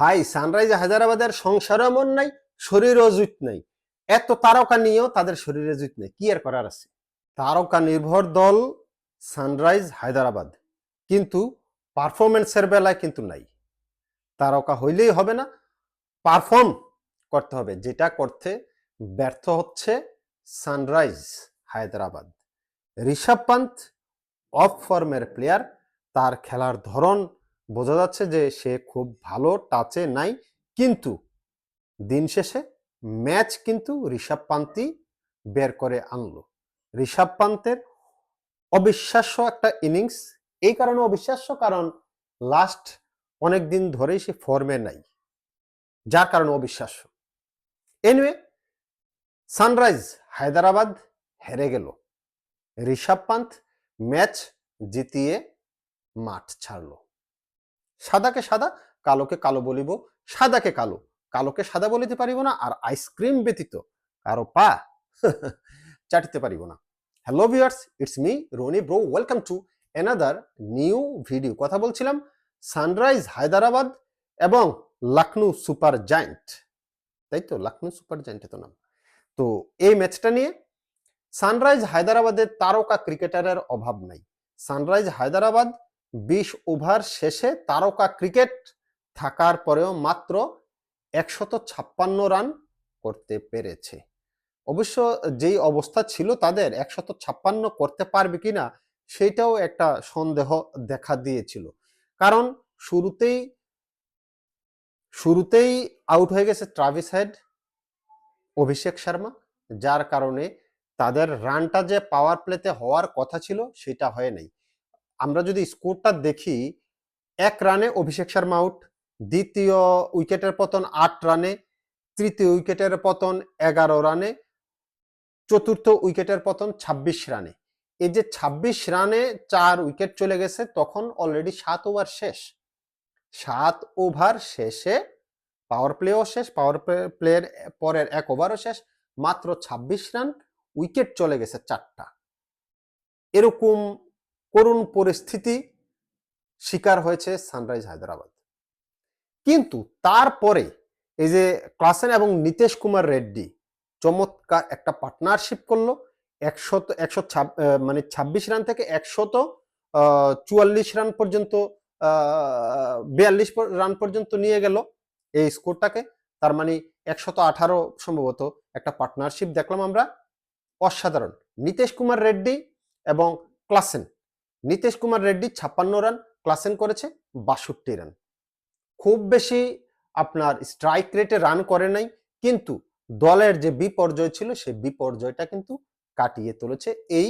ভাই সানরাইজ হায়দ্রাবাদের সংসারও এমন নাই, শরীরও জুত নাই। এত তারকা নিয়েও তাদের শরীরে জুত নেই, কি আর করার আছে। তারকা নির্ভর দল সানরাইজ হায়দ্রাবাদ, কিন্তু পারফরমেন্সের বেলায় কিন্তু নাই। তারকা হইলেই হবে না, পারফর্ম করতে হবে, যেটা করতে ব্যর্থ হচ্ছে সানরাইজ হায়দ্রাবাদ। ঋষভ পান্ত অফ ফর্মের প্লেয়ার, তার খেলার ধরন বোঝা যাচ্ছে যে সে খুব ভালো টাচে নাই, কিন্তু দিন শেষে ম্যাচ কিন্তু ঋষভ পান্তই বের করে আনলো। ঋষভ পান্তের অবিশ্বাস্য একটা ইনিংস, এই কারণে অবিশ্বাস্য কারণ লাস্ট অনেক দিন ধরেই সে ফর্মে নাই, যার কারণে অবিশ্বাস্য। এনিওয়ে, সানরাইজ হায়দ্রাবাদ হেরে গেল, ঋষভ পান্ত ম্যাচ জিতিয়ে মাঠ ছাড়লো। সাদাকে সাদা, কালোকে কালো বলিব, সাদাকে কালো, কালোকে সাদা বলিতে পারিব না, আর আইসক্রিম ব্যতীত কারো পা চাটিতে পারিব না। Hello viewers, it's me Roni bro, welcome to another new video. কথা বলছিলাম সানরাইজ হায়দ্রাবাদ এবং লখনৌ সুপার জায়ান্ট, তাই তো? লখনৌ সুপার জায়ান্ট তো নাম। তো এই ম্যাচটা নিয়ে সানরাইজ হায়দ্রাবাদের তারকা ক্রিকেটারের অভাব নাই। সানরাইজ হায়দ্রাবাদ 20 ওভার শেষে তারকা ক্রিকেট থাকার পরেও মাত্র 156 রান করতে পেরেছে। অবশ্য যেই অবস্থা ছিল তাদের, 156 করতে পারবে কিনা সেটাও একটা সন্দেহ দেখা দিয়েছিল। কারণ শুরুতেই আউট হয়ে গেছে ট্রাভিস হেড, অভিষেক শর্মা, যার কারণে তাদের রানটা যে পাওয়ার প্লেতে হওয়ার কথা ছিল সেটা হয় নাই। আমরা যদি স্কোরটা দেখি, 1 রানে অভিষেক শর্মা আউট, দ্বিতীয় উইকেটের পতন 8 রানে, তৃতীয় উইকেটের পতন 11 রানে, চতুর্থ উইকেটের পতন 26 রানে। এই যে 26 রানে 4 উইকেট চলে গেছে, তখন অলরেডি 7 ওভার শেষ। 7 ওভার শেষে পাওয়ার প্লেও শেষ, পাওয়ার প্লের পরের 1 ওভারও শেষ, মাত্র 26 রান, উইকেট চলে গেছে 4টা। এরকম করুণ পরিস্থিতি শিকার হয়েছে সানরাইজ হায়দ্রাবাদ। কিন্তু তারপরে এই যে ক্লাসেন এবং নীতিশ কুমার রেড্ডি চমৎকার একটা পার্টনারশিপ করলো, 26 রান থেকে 144 রান পর্যন্ত, 42 রান পর্যন্ত নিয়ে গেল এই স্কোরটাকে। তার মানে 118 সম্ভবত একটা পার্টনারশিপ দেখলাম আমরা, অসাধারণ। নীতিশ কুমার রেড্ডি এবং Klaasen, Nitish Kumar Reddy 56 run, Klaasen করেছে 62 রান। খুব বেশি আপনার স্ট্রাইক রেটে রান করে নাই, কিন্তু দলের যে বিপর্যয় ছিল সেই বিপর্যয়টা কিন্তু কাটিয়ে তুলেছে এই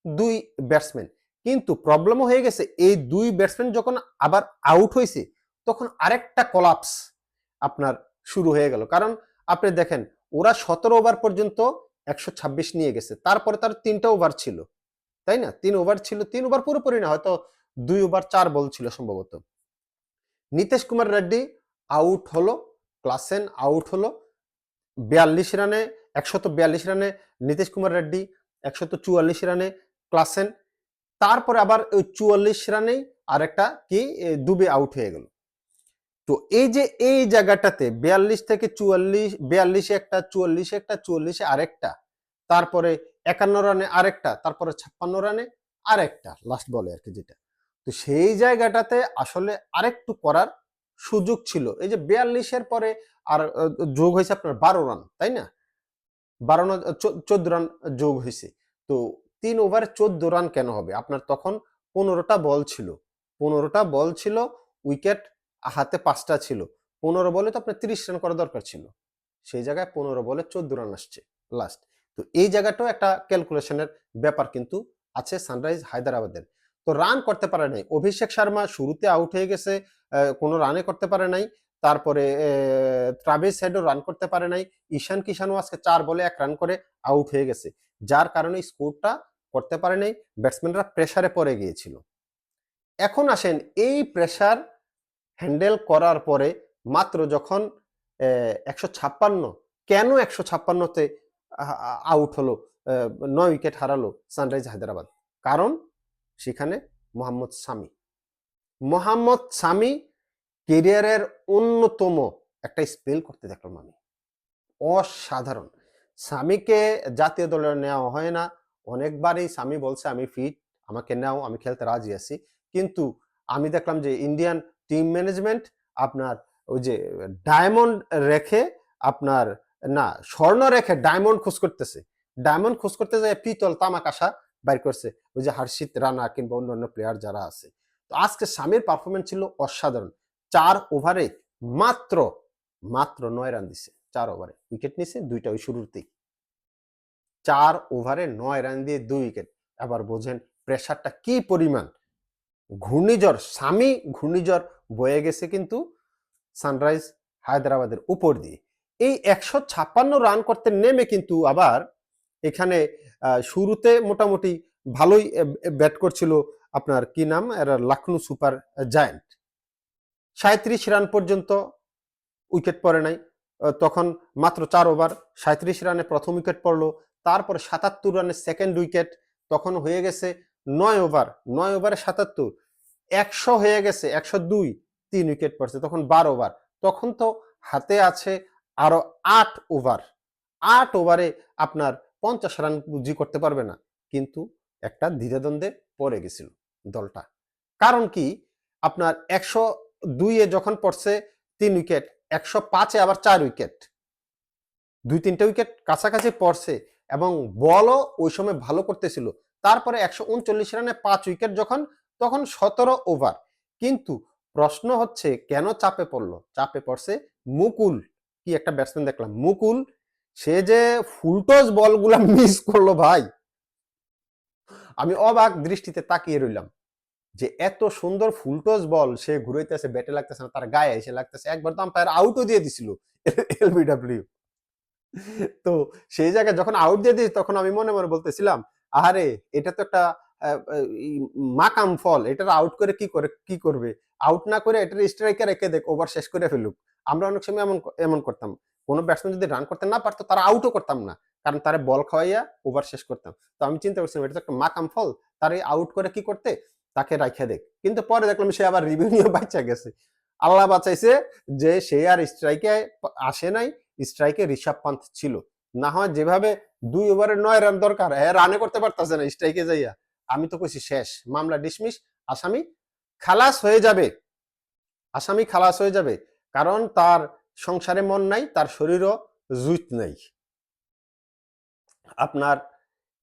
দুই ব্যাটসম্যান। কিন্তু প্রবলেমও হয়ে গেছে, এই দুই ব্যাটসম্যান যখন আবার আউট হয়েছে তখন আরেকটা কলাপস আপনার শুরু হয়ে গেল। কারণ আপনি দেখেন, ওরা 17 ওভার পর্যন্ত 126 নিয়ে গেছে, তারপরে তার 3টা ওভার ছিল, তাই না? 3 ওভার ছিল, 3 ওভার পুরোপুরি না, হয়তো 2 ওভার 4 বল ছিল সম্ভবত। নীতিশ কুমার রেড্ডি আউট হলো, ক্লাসেন আউট হলো 42 রানে, 142 রানে নীতিশ কুমার রেড্ডি, 144 রানে ক্লাসেন, তারপরে আবার ওই 44 রানেই আরেকটা কি দুবে আউট হয়ে গেল। তো এই যে এই জায়গাটাতে 42 থেকে 44, 42 একটা, 44 একটা, 44 আরেকটা, তারপরে 51 রানে আরেকটা, তারপরে 56 রানে আরেকটা লাস্ট বলে আর কি যেটা। তো সেই জায়গাটাতে আসলে আরেকটু করার সুযোগ ছিল। এই যে 42-এর পরে আর যোগ হয়েছে আপনার 12 রান, তাই না? 12 না 14 রান যোগ হয়েছে। তো 3 ওভারে 14 রান কেন হবে? আপনার তখন 15টা বল ছিল, 15টা বল ছিল, উইকেট হাতে 5টা ছিল। 15 বলে তো আপনার 30 রান করা দরকার ছিল, সেই জায়গায় 15 বলে 14 রান আসছে লাস্ট। তো এই জায়গাটাও একটা ক্যালকুলেশনের ব্যাপার কিন্তু আছে সানরাইজ হায়দ্রাবাদের। তো রান করতে পারে নাই, অভিষেক শর্মা শুরুতে আউট হয়ে গেছে, কোনো রানে করতে পারে নাই। তারপরে ট্রাভিস হেডও রান করতে পারে নাই, ঈশান কিষানও আজকে 4 বলে 1 রান করে আউট হয়ে গেছে, যার কারণে স্কোরটা করতে পারে নাই, ব্যাটসম্যানরা প্রেসারে পড়ে গিয়েছিল। এখন আসেন, এই প্রেসার হ্যান্ডেল করার পরে মাত্র যখন 156, কেন 156তে আউট হলো, 9 উইকেট হারালো সানরাইজ হায়দ্রাবাদ? কারণ সেখানে মোহাম্মদ শামি কেরিয়ারের অন্যতম একটা স্পেল করতে দেখলাম আমি, অসাধারণ। সামিকে জাতীয় দলে নেওয়া হয় না, অনেকবারই সামি বলছে আমি ফিট, আমাকে নাও, আমি খেলতে রাজি আছি। কিন্তু আমি দেখলাম যে ইন্ডিয়ান টিম ম্যানেজমেন্ট আপনার ওই যে ডায়মন্ড রেখে আপনার না স্বর্ণ রেখে ডায়মন্ড খোঁজ করতেছে, ডায়মন্ড খোঁজ করতে যায় পিতল তামাকাশা বাইর করছে ওই যে হর্ষিত রানা কিংবা অন্যান্য প্লেয়ার যারা আছে। তো আজকে সামির পারফরমেন্স ছিল অসাধারণ। 4 ওভারে মাত্র মাত্র 9 রান দিছে, 4 ওভারে উইকেট নিছে 2টা ওই শুরুতেই। 4 ওভারে 9 রান দিয়ে 2 উইকেট। এবার বোঝেন প্রেসারটা কি পরিমাণ। ঘূর্ণিঝড় সামি ঘূর্ণিঝড় বয়ে গেছে কিন্তু সানরাইজ হায়দ্রাবাদের উপর দিয়ে। এই 156 রান করতে নেমে কিন্তু আবার এখানে শুরুতে মোটামুটি ভালোই ব্যাট করছিল আপনার কি নাম এরা লখনৌ সুপার জায়ান্ট। 37 রান পর্যন্ত উইকেট পড়ে নাই, তখন মাত্র 4 ওভার 37 রানে প্রথম উইকেট পড়লো, তারপরে 77 রানে সেকেন্ড উইকেট, তখন হয়ে গেছে 9 ওভার, 9 ওভারে 77, 100 হয়ে গেছে 102, 3 উইকেট পড়ছে, তখন 12 ওভার, তখন তো হাতে আছে আরো 8 ওভার, 8 ওভারে আপনার 50 রান বুঝি করতে পারবে না, কিন্তু একটা দ্বিধাদ্বন্দ্বে পড়ে গেছিল দলটা। কারণ কি আপনার 102 এ যখন পড়ছে 3 উইকেট, 105 এ আবার 4 উইকেট, 2-3টা উইকেট কাছাকাছি পড়ছে এবং বলও ওই সময় ভালো করতেছিল। তারপরে 139 রানে 5 উইকেট যখন, তখন 17 ওভার। কিন্তু প্রশ্ন হচ্ছে কেন চাপে পড়লো? চাপে পড়ছে মুকুল, কি একটা ব্যাটসম্যান দেখলাম মুকুল, সে যে ফুলটস বলগুলা মিস করলো ভাই, আমি অবাক দৃষ্টিতে তাকিয়ে রইলাম যে এত সুন্দর ফুলটস বল সে ঘুরাইতেছে, ব্যাটে লাগতেছে না, তার গায়ে এসে লাগতেছে, একবার তো আম্পায়ার আউটও দিয়ে দিছিল এলবিডব্লিউ। তো সেই জায়গায় যখন আউট দিয়ে দিস তখন আমি মনে মনে বলতেছিলাম আরে এটা তো একটা মাকাম ফল, এটার আউট করে কি করবে, আউট না করে এটার স্ট্রাইকার রেখে দেখ ওভার শেষ করে ফেলুক। আমরা অনেক সময় এমন এমন করতাম, কোনো ব্যাটসম্যান যদি রান করতে না পারতো তারা আউটও করতাম না, কারণ তারা বল খাওয়াইয়া ওভার শেষ করতাম। তো আমি চিন্তা করছিলাম এটা তো একটা মাকাম ফল, তারে আউট করে কি করতে, তাকে রাখা দেখ। কিন্তু পরে দেখলাম সে আবার রিভিউ নিয়ে বাঁচা গেছে, আল্লাহ বাঁচাইছে যে সে আর স্ট্রাইকে আসে নাই, স্ট্রাইকে ঋষভ পান্থ ছিল, না হয় যেভাবে 2 ওভারে 9 রান দরকার হ্যাঁ রানে করতে পারতেছে না স্ট্রাইকে যাইয়া, আমি তো কইছি শেষ, মামলা ডিসমিস, আসামি খালাস হয়ে যাবে, আসামি খালাস হয়ে যাবে, কারণ তার সংসারে মন নাই, তার শরীরও জুত নাই। আপনার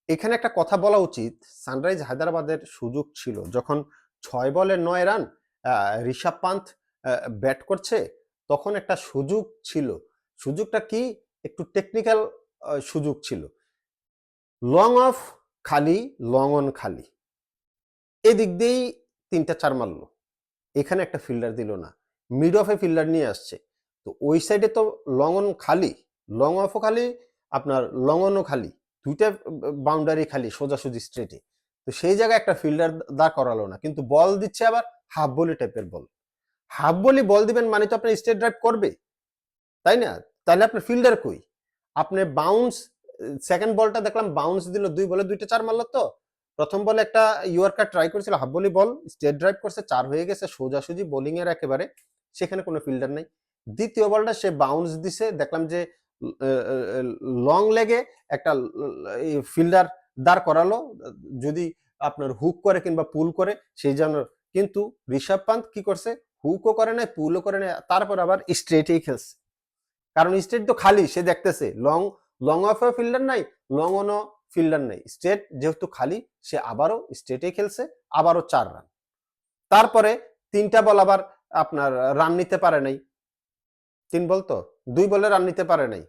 এখানে একটা কথা বলা উচিত, সানরাইজ হায়দ্রাবাদের সুযোগ ছিল যখন 6 বলে 9 রান ঋষভ পান্থ ব্যাট করছে, তখন একটা সুযোগ ছিল, সুযোগটা কি একটু টেকনিক্যাল সুযোগ ছিল, লং অফ খালি, লং অন খালি, এদিক দিয়েই 3টা 4 মারলো, এখানে একটা ফিল্ডার দিল না, মিড অফে ফিল্ডার নিয়ে আসছে, তো ওই সাইডে তো লং অন খালি, লং অফও খালি, আপনার লং অনও খালি, 2টা বাউন্ডারি খালি সোজাসুজি স্ট্রেটে, তো সেই জায়গায় একটা ফিল্ডার দাঁড় করালো না, কিন্তু বল দিচ্ছে আবার হাফ বলি টাইপের বল, হাফ বলি বল দিবেন মানে তো আপনার স্ট্রেট ড্রাইভ করবে, তাই না? তাহলে আপনার ফিল্ডার কই? আপনি বাউন্স, সেকেন্ড বলটা দেখলাম বাউন্স দিল, 2 বলে 2টা 4 মারলো, তো প্রথম বলে একটা ইয়র্কার ট্রাই করেছিল, হাফ বলি বল স্ট্রেট ড্রাইভ করছে, 4 হয়ে গেছে সোজাসুজি বোলিং এর একেবারে, সেখানে কোনো ফিল্ডার নাই। দ্বিতীয় বলটা সে বাউন্স দিছে, দেখলাম যে লং লেগে একটা ফিল্ডার দাঁড় করালো, যদি আপনার হুক করে কিংবা পুল করে সেই জন্য, কিন্তু ঋষভ পান্থ কি করছে, হুকও করে নাই পুলও করে নাই, তারপর আবার স্ট্রেটেই খেলছে, কারণ স্ট্রেট তো খালি, সে দেখতেছে লং, লং অফে ফিল্ডার নাই, লং অনও ফিল্ডার নাই, স্ট্রেট যেহেতু খালি, সে আবারও স্ট্রেটে খেলছে, আবারও 4 রান, তারপরে 3টা বল আবার আপনার রান নিতে পারে নাই, 3 বল তো 2 বলে রান নিতে পারে নাই,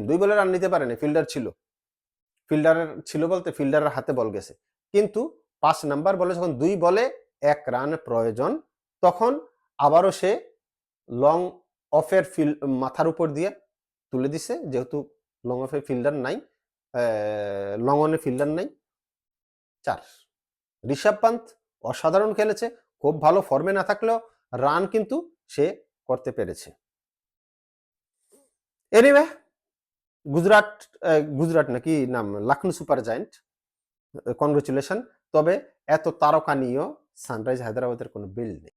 2 বলে রান নিতে পারে নাই, ফিল্ডার ছিল, ফিল্ডারের ছিল বলতে ফিল্ডারের হাতে বল গেছে, কিন্তু 5 নাম্বার বলে যখন 2 বলে 1 রান প্রয়োজন, তখন আবারও সে লং অফের মাথার উপর দিয়ে তুলে দিছে, যেহেতু লং অফে ফিল্ডার নাই, লং অনে ফিল্ডার নাই, 4। ঋষভ পান্থ অসাধারণ খেলেছে, খুব ভালো ফর্মে না থাকলেও রান কিন্তু সে করতে পেরেছে। এনিওয়ে গুজরাট, গুজরাট নাকি নাম লখনৌ সুপার জায়ান্ট, কংগ্রেচুলেশন, তবে এত তারকা নিয়েও সানরাইজ হায়দ্রাবাদের কোনো বিল নেই।